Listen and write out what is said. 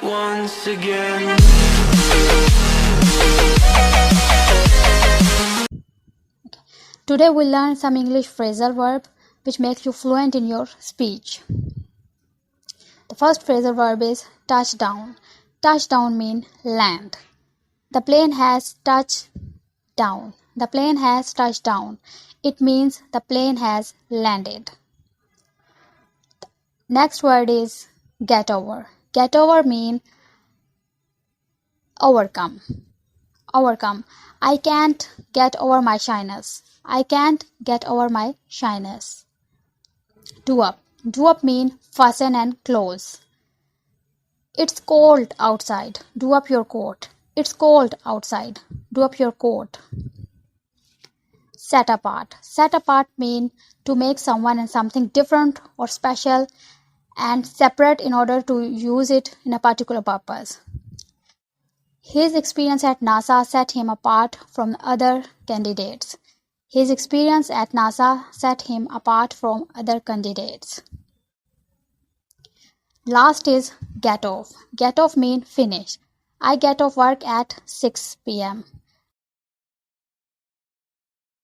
once again. Today we'll learn some English phrasal verb which makes you fluent in your speech. The first phrasal verb is touchdown. Touchdown means land. The plane has touched down. The plane has touched down. It means the plane has landed. Next word is get over. Get over means overcome. Overcome. I can't get over my shyness. I can't get over my shyness. Do up. Do up means fasten and close. It's cold outside. Do up your coat. It's cold outside. Do up your coat. Set apart. Set apart means to make someone and something different or special and separate in order to use it in a particular purpose. His experience at NASA set him apart from other candidates. His experience at NASA set him apart from other candidates. Last is get off. Get off means finish. I get off work at 6 p.m.